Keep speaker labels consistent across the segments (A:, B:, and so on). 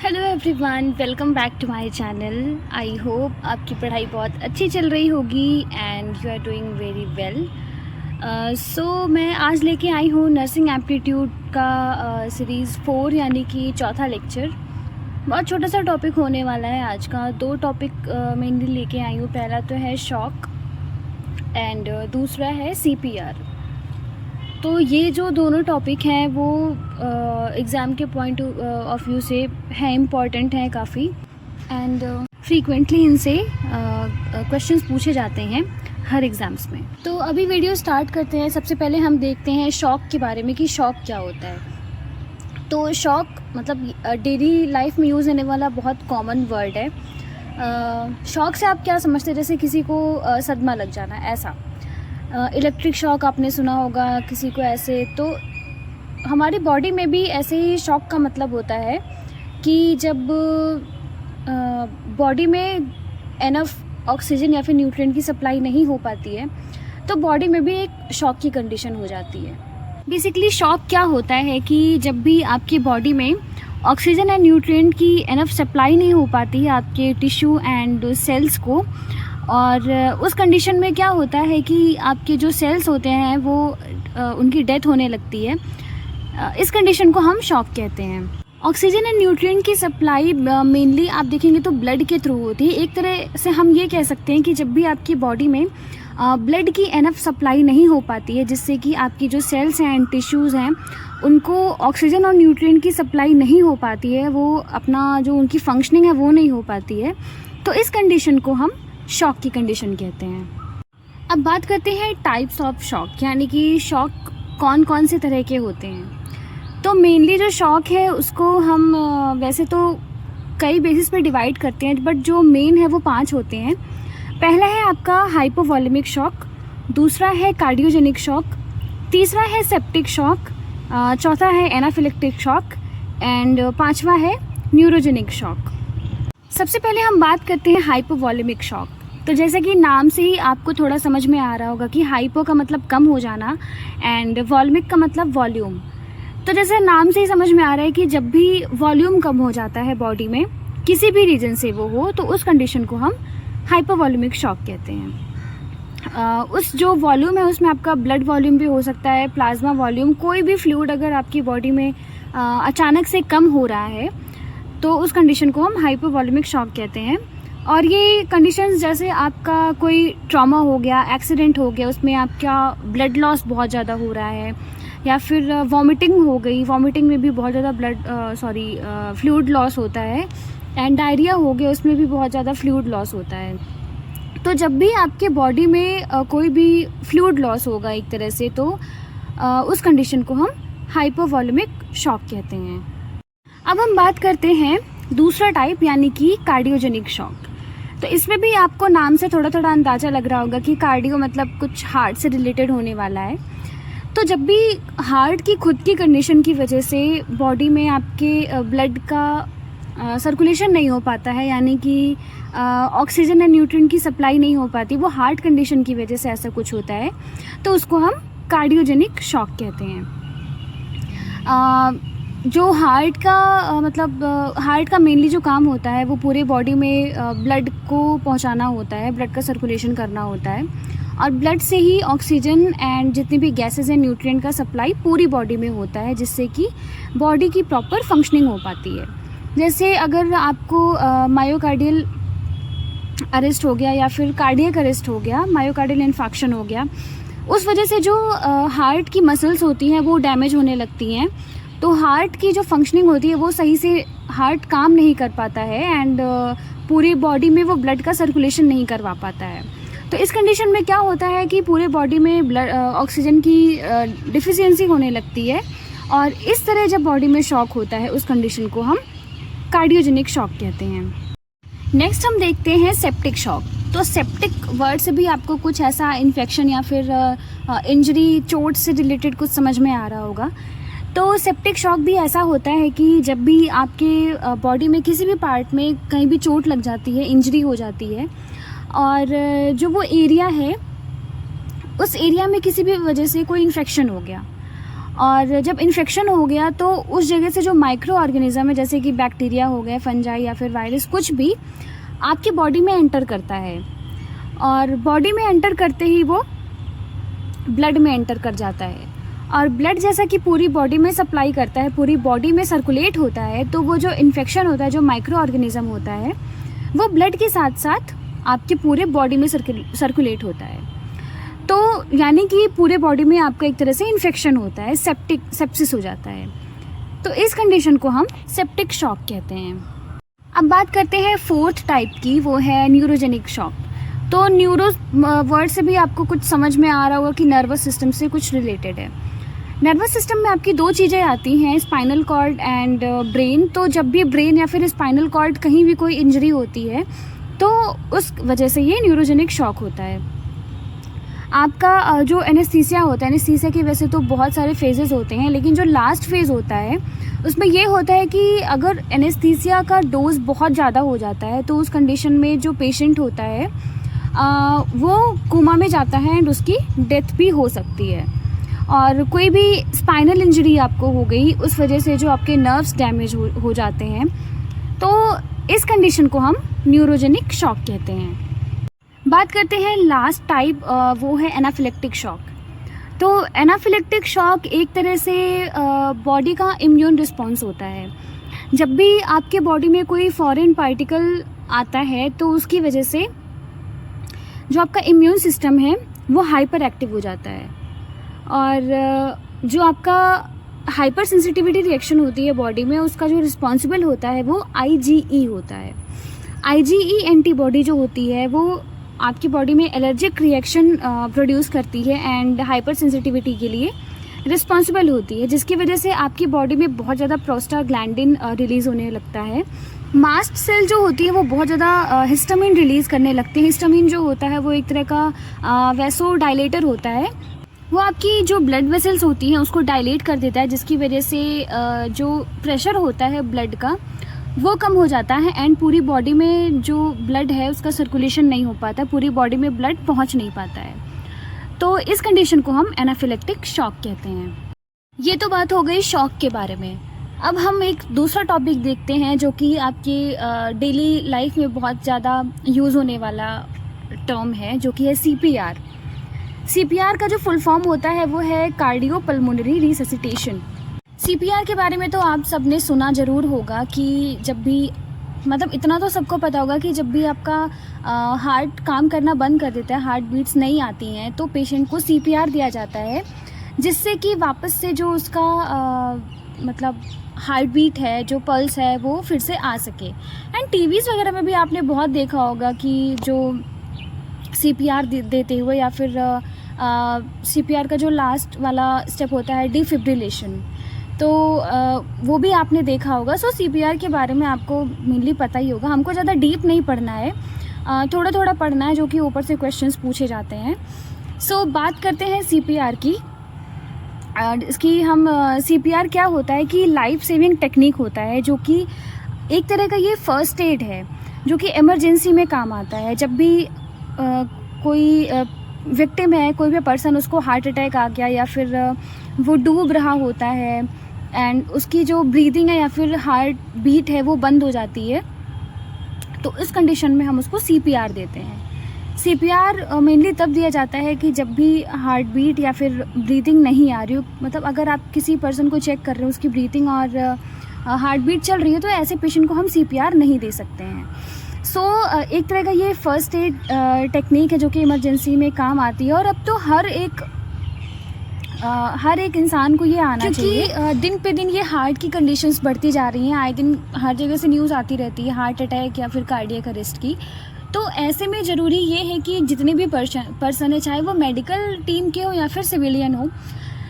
A: Hello everyone, welcome back to my channel. I hope आपकी पढ़ाई बहुत अच्छी चल रही होगी and you are doing very well. So मैं आज लेके आई हूँ नर्सिंग एप्टीट्यूड का सीरीज़ 4 यानी कि चौथा लेक्चर। बहुत छोटा सा टॉपिक होने वाला है आज का। दो टॉपिक मेनली लेके आई हूँ। पहला तो है शॉक एंड दूसरा है CPR। तो ये जो दोनों टॉपिक हैं वो एग्ज़ाम के पॉइंट ऑफ व्यू से है इम्पॉर्टेंट है काफ़ी एंड फ्रीक्वेंटली इनसे क्वेश्चंस पूछे जाते हैं हर एग्ज़ाम्स में। तो अभी वीडियो स्टार्ट करते हैं। सबसे पहले हम देखते हैं शॉक के बारे में कि शॉक क्या होता है। तो शॉक मतलब डेली लाइफ में यूज़ होने वाला बहुत कॉमन वर्ड है। शॉक से आप क्या समझते हैं? जैसे किसी को सदमा लग जाना, ऐसा। इलेक्ट्रिक शॉक आपने सुना होगा किसी को ऐसे। तो हमारी बॉडी में भी ऐसे ही शॉक का मतलब होता है कि जब बॉडी में एनफ ऑक्सीजन या फिर न्यूट्रिएंट की सप्लाई नहीं हो पाती है तो बॉडी में भी एक शॉक की कंडीशन हो जाती है। बेसिकली शॉक क्या होता है कि जब भी आपकी बॉडी में ऑक्सीजन एंड न्यूट्रिएंट की एनफ सप्लाई नहीं हो पाती है आपके टिश्यू एंड सेल्स को, और उस कंडीशन में क्या होता है कि आपके जो सेल्स होते हैं वो उनकी डेथ होने लगती है। इस कंडीशन को हम शॉक कहते हैं। ऑक्सीजन एंड न्यूट्रिएंट की सप्लाई मेनली आप देखेंगे तो ब्लड के थ्रू होती है। एक तरह से हम ये कह सकते हैं कि जब भी आपकी बॉडी में ब्लड की एनफ सप्लाई नहीं हो पाती है, जिससे कि आपकी जो सेल्स हैं एंड टिश्यूज़ हैं उनको ऑक्सीजन और न्यूट्रिएंट की सप्लाई नहीं हो पाती है, वो अपना जो उनकी फंक्शनिंग है वो नहीं हो पाती है, तो इस कंडीशन को हम शॉक की कंडीशन कहते हैं। अब बात करते हैं टाइप्स ऑफ शॉक, यानी कि शॉक कौन कौन से तरह के होते हैं। तो मेनली जो शॉक है उसको हम वैसे तो कई बेसिस पे डिवाइड करते हैं, बट जो मेन है वो 5 होते हैं। पहला है आपका हाइपोवॉल्यूमिक शॉक, दूसरा है कार्डियोजेनिक शॉक, तीसरा है सेप्टिक शॉक, चौथा है एनाफिलेक्टिक शॉक एंड पांचवा है न्यूरोजेनिक शॉक। सबसे पहले हम बात करते हैं हाइपोवॉल्यूमिक शॉक। तो जैसे कि नाम से ही आपको थोड़ा समझ में आ रहा होगा कि हाइपो का मतलब कम हो जाना एंड वॉल्यूमिक का मतलब वॉल्यूम। तो जैसे नाम से ही समझ में आ रहा है कि जब भी वॉल्यूम कम हो जाता है बॉडी में किसी भी रीजन से वो हो, तो उस कंडीशन को हम हाइपोवॉल्यूमिक शॉक कहते हैं। उस जो वॉल्यूम है उसमें आपका ब्लड वॉल्यूम भी हो सकता है, प्लाज्मा वॉल्यूम, कोई भी फ्लूइड अगर आपकी बॉडी में अचानक से कम हो रहा है तो उस कंडीशन को हम हाइपोवॉल्यूमिक शॉक कहते हैं। और ये कंडीशंस जैसे आपका कोई ट्रॉमा हो गया, एक्सीडेंट हो गया, उसमें आपका ब्लड लॉस बहुत ज़्यादा हो रहा है, या फिर वॉमिटिंग हो गई, वॉमिटिंग में भी बहुत ज़्यादा फ्लूइड लॉस होता है, एंड डायरिया हो गया, उसमें भी बहुत ज़्यादा फ्लूइड लॉस होता है। तो जब भी आपके बॉडी में कोई भी फ्लूइड लॉस होगा एक तरह से, तो उस कंडीशन को हम हाइपोवॉल्यूमिक शॉक कहते हैं। अब हम बात करते हैं दूसरा टाइप यानी कि कार्डियोजेनिक शॉक। तो इसमें भी आपको नाम से थोड़ा थोड़ा अंदाज़ा लग रहा होगा कि कार्डियो मतलब कुछ हार्ट से रिलेटेड होने वाला है। तो जब भी हार्ट की खुद की कंडीशन की वजह से बॉडी में आपके ब्लड का सर्कुलेशन नहीं हो पाता है, यानी कि ऑक्सीजन एंड न्यूट्रिएंट की सप्लाई नहीं हो पाती, वो हार्ट कंडीशन की वजह से ऐसा कुछ होता है, तो उसको हम कार्डियोजेनिक शॉक कहते हैं। जो हार्ट का मेनली जो काम होता है वो पूरे बॉडी में ब्लड को पहुंचाना होता है, ब्लड का सर्कुलेशन करना होता है, और ब्लड से ही ऑक्सीजन एंड जितनी भी गैसेस एंड न्यूट्रिएंट का सप्लाई पूरी बॉडी में होता है, जिससे कि बॉडी की प्रॉपर फंक्शनिंग हो पाती है। जैसे अगर आपको मायोकार्डियल अरेस्ट हो गया या फिर कार्डियक अरेस्ट हो गया, मायोकार्डियल इन्फाक्शन हो गया, उस वजह से जो हार्ट की मसल्स होती हैं वो डैमेज होने लगती हैं, तो हार्ट की जो फंक्शनिंग होती है वो सही से हार्ट काम नहीं कर पाता है एंड पूरी बॉडी में वो ब्लड का सर्कुलेशन नहीं करवा पाता है। तो इस कंडीशन में क्या होता है कि पूरे बॉडी में ब्लड ऑक्सीजन की डिफिशियंसी होने लगती है, और इस तरह जब बॉडी में शॉक होता है उस कंडीशन को हम कार्डियोजेनिक शॉक कहते हैं। नेक्स्ट हम देखते हैं सेप्टिक शॉक। तो सेप्टिक वर्ड से भी आपको कुछ ऐसा इन्फेक्शन या फिर इंजरी, चोट से रिलेटेड कुछ समझ में आ रहा होगा। तो सेप्टिक शॉक भी ऐसा होता है कि जब भी आपके बॉडी में किसी भी पार्ट में कहीं भी चोट लग जाती है, इंजरी हो जाती है, और जो वो एरिया है उस एरिया में किसी भी वजह से कोई इन्फेक्शन हो गया, और जब इन्फेक्शन हो गया तो उस जगह से जो माइक्रो ऑर्गेनिज्म है, जैसे कि बैक्टीरिया हो गए, फंजाई या फिर वायरस, कुछ भी आपकी बॉडी में एंटर करता है और बॉडी में एंटर करते ही वो ब्लड में एंटर कर जाता है। और ब्लड जैसा कि पूरी बॉडी में सप्लाई करता है, पूरी बॉडी में सर्कुलेट होता है, तो वो जो इन्फेक्शन होता है, जो माइक्रो ऑर्गेनिज्म होता है, वो ब्लड के साथ साथ आपके पूरे बॉडी में सर्कुलेट होता है। तो यानी कि पूरे बॉडी में आपका एक तरह से इन्फेक्शन होता है, सेप्सिस हो जाता है। तो इस कंडीशन को हम सेप्टिक शॉक कहते हैं। अब बात करते हैं फोर्थ टाइप की, वो है न्यूरोजेनिक शॉक। तो न्यूरो वर्ड से भी आपको कुछ समझ में आ रहा होगा कि नर्वस सिस्टम से कुछ रिलेटेड है। नर्वस सिस्टम में आपकी दो चीज़ें आती हैं, स्पाइनल कॉर्ड एंड ब्रेन। तो जब भी ब्रेन या फिर स्पाइनल कॉर्ड कहीं भी कोई इंजरी होती है तो उस वजह से ये न्यूरोजेनिक शॉक होता है। आपका जो एनेस्थीसिया होता है, एनेस्थीसिया की वजह से तो बहुत सारे फेजेस होते हैं, लेकिन जो लास्ट फेज़ होता है उसमें ये होता है कि अगर एनेस्थीसिया का डोज बहुत ज़्यादा हो जाता है तो उस कंडीशन में जो पेशेंट होता है वो कोमा में जाता है एंड उसकी डेथ भी हो सकती है। और कोई भी स्पाइनल इंजरी आपको हो गई उस वजह से जो आपके नर्व्स डैमेज हो जाते हैं, तो इस कंडीशन को हम न्यूरोजेनिक शॉक कहते हैं। बात करते हैं लास्ट टाइप, वो है एनाफिलेक्टिक शॉक। तो एनाफिलेक्टिक शॉक एक तरह से बॉडी का इम्यून रिस्पॉन्स होता है। जब भी आपके बॉडी में कोई फॉरेन पार्टिकल आता है तो उसकी वजह से जो आपका इम्यून सिस्टम है वो हाइपर एक्टिव हो जाता है और जो आपका हाइपर सेंसिटिविटी रिएक्शन होती है बॉडी में, उसका जो रिस्पॉन्सिबल होता है वो IgE होता है। IgE एंटीबॉडी जो होती है वो आपकी बॉडी में एलर्जिक रिएक्शन प्रोड्यूस करती है एंड हाइपर सेंसिटिविटी के लिए रिस्पॉन्सिबल होती है, जिसकी वजह से आपकी बॉडी में बहुत ज़्यादा प्रोस्टाग्लैंडिन रिलीज़ होने लगता है। मास्ट सेल जो होती है वो बहुत ज़्यादा हिस्टामिन रिलीज़ करने लगते हैं। हिस्टामिन जो होता है वो एक तरह का वैसोडाइलेटर होता है, वो आपकी जो ब्लड वेसल्स होती हैं उसको डायलेट कर देता है, जिसकी वजह से जो प्रेशर होता है ब्लड का वो कम हो जाता है एंड पूरी बॉडी में जो ब्लड है उसका सर्कुलेशन नहीं हो पाता, पूरी बॉडी में ब्लड पहुंच नहीं पाता है। तो इस कंडीशन को हम एनाफिलेक्टिक शॉक कहते हैं। ये तो बात हो गई शॉक के बारे में। अब हम एक दूसरा टॉपिक देखते हैं जो कि आपकी डेली लाइफ में बहुत ज़्यादा यूज़ होने वाला टर्म है, जो कि है CPR। CPR का जो फुल फॉर्म होता है वो है कार्डियोपल्मोनरी रिससिटेशन। CPR के बारे में तो आप सबने सुना ज़रूर होगा कि जब भी, मतलब इतना तो सबको पता होगा कि जब भी आपका हार्ट काम करना बंद कर देता है, हार्ट बीट्स नहीं आती हैं, तो पेशेंट को CPR दिया जाता है, जिससे कि वापस से जो उसका मतलब हार्ट बीट है, जो पल्स है, वो फिर से आ सके। एंड टीवीज़ वगैरह में भी आपने बहुत देखा होगा कि जो CPR देते हुए या फिर CPR का जो लास्ट वाला स्टेप होता है डिफिब्रिलेशन, तो वो भी आपने देखा होगा। सो CPR के बारे में आपको मेनली पता ही होगा। हमको ज़्यादा डीप नहीं पढ़ना है, थोड़ा थोड़ा पढ़ना है, जो कि ऊपर से क्वेश्चंस पूछे जाते हैं। सो बात करते हैं CPR की। इसकी हम CPR क्या होता है कि लाइफ सेविंग टेक्निक होता है, जो कि एक तरह का ये फर्स्ट एड है, जो कि इमरजेंसी में काम आता है। जब भी कोई विक्टिम है, कोई भी पर्सन, उसको हार्ट अटैक आ गया या फिर वो डूब रहा होता है एंड उसकी जो ब्रीदिंग है या फिर हार्ट बीट है वो बंद हो जाती है, तो इस कंडीशन में हम उसको CPR देते हैं। CPR मेनली तब दिया जाता है कि जब भी हार्ट बीट या फिर ब्रीदिंग नहीं आ रही हो, मतलब अगर आप किसी पर्सन को चेक कर रहे हो, उसकी ब्रीदिंग और हार्ट बीट चल रही है, तो ऐसे पेशेंट को हम CPR नहीं दे सकते हैं। सो एक तरह का ये फर्स्ट एड टेक्निक है जो कि इमरजेंसी में काम आती है। और अब तो हर एक इंसान को ये आना चाहिए, क्योंकि दिन पे दिन ये हार्ट की कंडीशंस बढ़ती जा रही हैं। आए दिन हर जगह से न्यूज़ आती रहती है हार्ट अटैक या फिर कार्डियक अरेस्ट की। तो ऐसे में ज़रूरी ये है कि जितने भी पर्सन है, चाहे वो मेडिकल टीम के हो या फिर सिविलियन हो,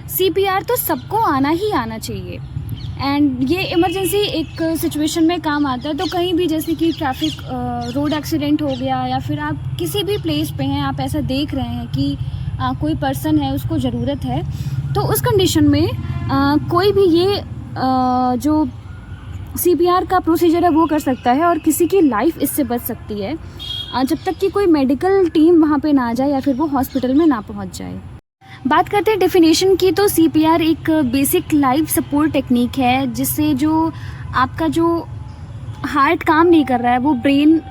A: CPR तो सबको आना ही आना चाहिए। एंड ये इमरजेंसी एक सिचुएशन में काम आता है। तो कहीं भी, जैसे कि ट्रैफिक रोड एक्सीडेंट हो गया या फिर आप किसी भी प्लेस पे हैं, आप ऐसा देख रहे हैं कि कोई पर्सन है, उसको ज़रूरत है, तो उस कंडीशन में कोई भी ये जो CPR का प्रोसीजर है वो कर सकता है और किसी की लाइफ इससे बच सकती है, जब तक कि कोई मेडिकल टीम वहाँ पे ना जाए या फिर वो हॉस्पिटल में ना पहुँच जाए। बात करते हैं डेफिनेशन की, तो CPR एक बेसिक लाइफ सपोर्ट टेक्निक है जिससे जो आपका जो हार्ट काम नहीं कर रहा है, वो ब्रेन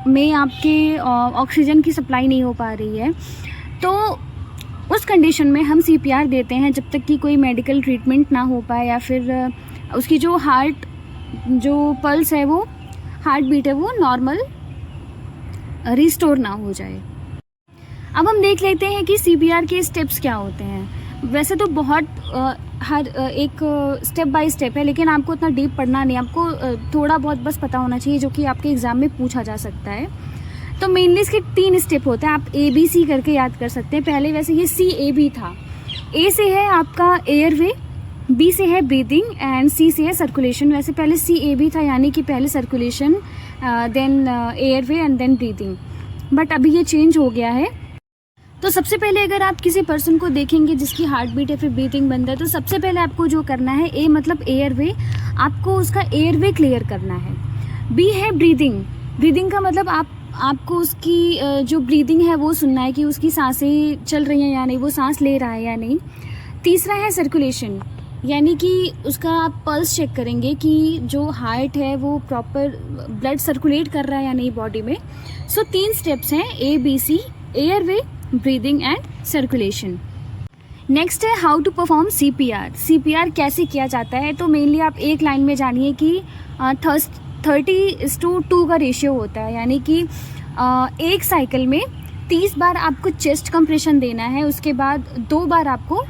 A: में आपके ऑक्सीजन की सप्लाई नहीं हो पा रही है, तो उस कंडीशन में हम CPR देते हैं जब तक कि कोई मेडिकल ट्रीटमेंट ना हो पाए या फिर उसकी जो हार्ट जो पल्स है, वो हार्ट बीट है, वो नॉर्मल रिस्टोर ना हो जाए। अब हम देख लेते हैं कि CPR के स्टेप्स क्या होते हैं। वैसे तो बहुत हर एक स्टेप बाय स्टेप है, लेकिन आपको उतना डीप पढ़ना नहीं, आपको थोड़ा बहुत बस पता होना चाहिए, जो कि आपके एग्ज़ाम में पूछा जा सकता है। तो मेनली इसके 3 स्टेप होते हैं, आप ABC करके याद कर सकते हैं। पहले वैसे ये CAB था। A से है आपका एयरवे, B से है ब्रीदिंग एंड C से है सर्कुलेशन। वैसे पहले CAB था, यानी कि पहले circulation, then airway and then breathing, but अभी ये चेंज हो गया है। तो सबसे पहले अगर आप किसी पर्सन को देखेंगे जिसकी हार्ट बीट या फिर ब्रीथिंग बंद है, तो सबसे पहले आपको जो करना है, A मतलब एयरवे, आपको उसका एयरवे क्लियर करना है। B है ब्रीदिंग। ब्रीदिंग का मतलब आपको उसकी जो ब्रीदिंग है वो सुनना है कि उसकी सांसें चल रही हैं या नहीं, वो सांस ले रहा है या नहीं। तीसरा है सर्कुलेशन, यानी कि उसका आप पल्स चेक करेंगे कि जो हार्ट है वो प्रॉपर ब्लड सर्कुलेट कर रहा है या नहीं बॉडी में। सो 3 स्टेप्स हैं, ABC, airway, breathing and circulation. Next है how to perform CPR। CPR कैसे किया जाता है, तो मेनली आप एक लाइन में जानिए कि 30:2 का रेशियो होता है, यानी कि एक साइकिल में 30 बार आपको चेस्ट कंप्रेशन देना है, उसके बाद 2 बार आपको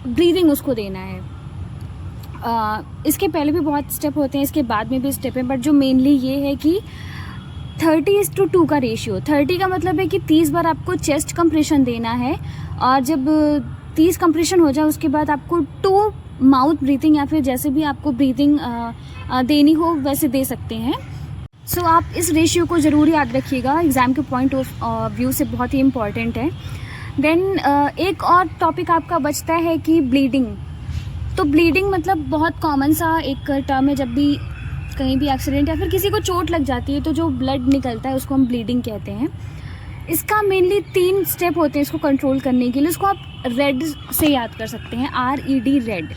A: ब्रीदिंग उसको देना है। इसके पहले भी बहुत स्टेप होते हैं, इसके बाद में भी स्टेप है, बट जो मेनली ये है कि 30:2 का रेशियो। 30 का मतलब है कि 30 बार आपको चेस्ट कंप्रेशन देना है, और जब 30 कंप्रेशन हो जाए उसके बाद आपको 2 माउथ ब्रीथिंग या फिर जैसे भी आपको ब्रीथिंग देनी हो वैसे दे सकते हैं। सो आप इस रेशियो को ज़रूर याद रखिएगा, एग्ज़ाम के पॉइंट ऑफ व्यू से बहुत ही इम्पॉर्टेंट है। देन एक और टॉपिक आपका बचता है कि ब्लीडिंग। तो ब्लीडिंग मतलब बहुत कॉमन सा एक टर्म है, जब भी कहीं भी एक्सीडेंट या फिर किसी को चोट लग जाती है तो जो ब्लड निकलता है उसको हम ब्लीडिंग कहते हैं। इसका मेनली 3 स्टेप होते हैं इसको कंट्रोल करने के लिए। इसको आप रेड से याद कर सकते हैं, RED, रेड।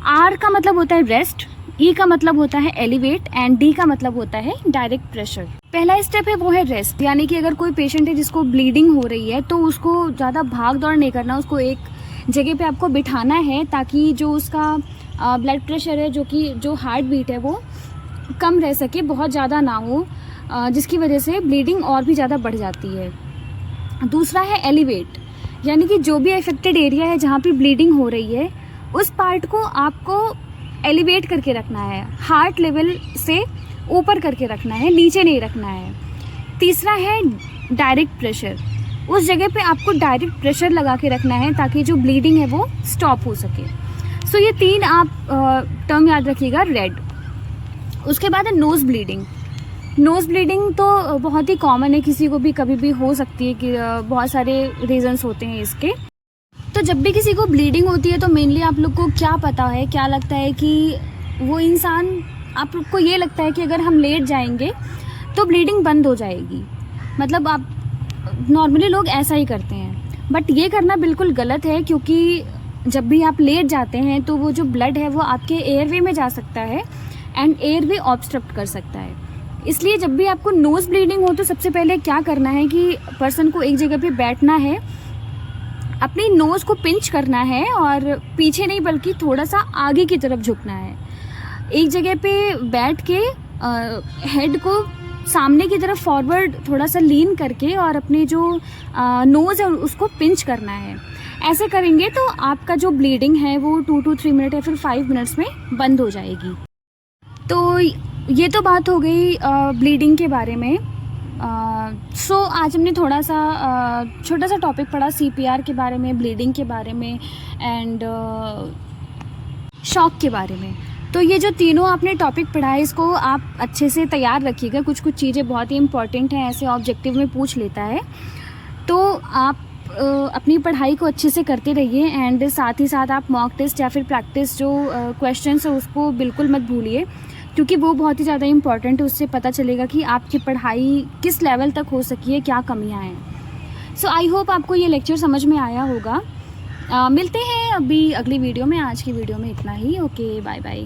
A: R का मतलब होता है रेस्ट, E का मतलब होता है एलिवेट एंड D का मतलब होता है डायरेक्ट प्रेशर। पहला स्टेप है वो है रेस्ट, यानी कि अगर कोई पेशेंट है जिसको ब्लीडिंग हो रही है तो उसको ज़्यादा भाग दौड़ नहीं करना, उसको एक जगह पे आपको बिठाना है ताकि जो उसका ब्लड प्रेशर है, जो कि जो हार्ट बीट है वो कम रह सके, बहुत ज़्यादा ना हो, जिसकी वजह से ब्लीडिंग और भी ज़्यादा बढ़ जाती है। दूसरा है एलिवेट, यानी कि जो भी अफेक्टेड एरिया है जहाँ पे ब्लीडिंग हो रही है उस पार्ट को आपको एलिवेट करके रखना है, हार्ट लेवल से ऊपर करके रखना है, नीचे नहीं रखना है। तीसरा है डायरेक्ट प्रेशर, उस जगह पे आपको डायरेक्ट प्रेशर लगा के रखना है ताकि जो ब्लीडिंग है वो स्टॉप हो सके। सो ये 3 आप टर्म याद रखिएगा, रेड। उसके बाद है नोज़ ब्लीडिंग। नोज़ ब्लीडिंग तो बहुत ही कॉमन है, किसी को भी कभी भी हो सकती है, कि बहुत सारे रीजंस होते हैं इसके। तो जब भी किसी को ब्लीडिंग होती है तो मेनली आप लोग को क्या पता है, क्या लगता है कि वो इंसान, आप लोग को ये लगता है कि अगर हम लेट जाएंगे तो ब्लीडिंग बंद हो जाएगी। मतलब आप नॉर्मली लोग ऐसा ही करते हैं, बट ये करना बिल्कुल गलत है, क्योंकि जब भी आप लेट जाते हैं तो वो जो ब्लड है वो आपके एयरवे में जा सकता है एंड एयरवे ऑब्स्ट्रक्ट कर सकता है। इसलिए जब भी आपको नोज़ ब्लीडिंग हो तो सबसे पहले क्या करना है कि पर्सन को एक जगह पे बैठना है, अपनी नोज़ को पिंच करना है और पीछे नहीं बल्कि थोड़ा सा आगे की तरफ झुकना है। एक जगह पे बैठ के हेड को सामने की तरफ फॉरवर्ड थोड़ा सा लीन करके और अपने जो नोज़ है उसको पिंच करना है। ऐसे करेंगे तो आपका जो ब्लीडिंग है वो 2 to 3 मिनट या फिर 5 मिनट्स में बंद हो जाएगी। तो ये तो बात हो गई ब्लीडिंग के बारे में। सो आज हमने थोड़ा सा छोटा सा टॉपिक पढ़ा CPR के बारे में, ब्लीडिंग के बारे में एंड शॉक के बारे में। तो ये जो तीनों आपने टॉपिक पढ़ा है इसको आप अच्छे से तैयार रखिएगा, कुछ कुछ चीज़ें बहुत ही इंपॉर्टेंट हैं, ऐसे ऑब्जेक्टिव में पूछ लेता है। तो आप अपनी पढ़ाई को अच्छे से करते रहिए एंड साथ ही साथ आप मॉक टेस्ट या फिर प्रैक्टिस जो क्वेश्चंस है उसको बिल्कुल मत भूलिए, क्योंकि वो बहुत ही ज़्यादा इंपॉर्टेंट है। उससे पता चलेगा कि आपकी पढ़ाई किस लेवल तक हो सकी है, क्या कमियां हैं। सो आई होप आपको ये लेक्चर समझ में आया होगा। मिलते हैं अभी अगली वीडियो में। आज की वीडियो में इतना ही। Okay, bye bye.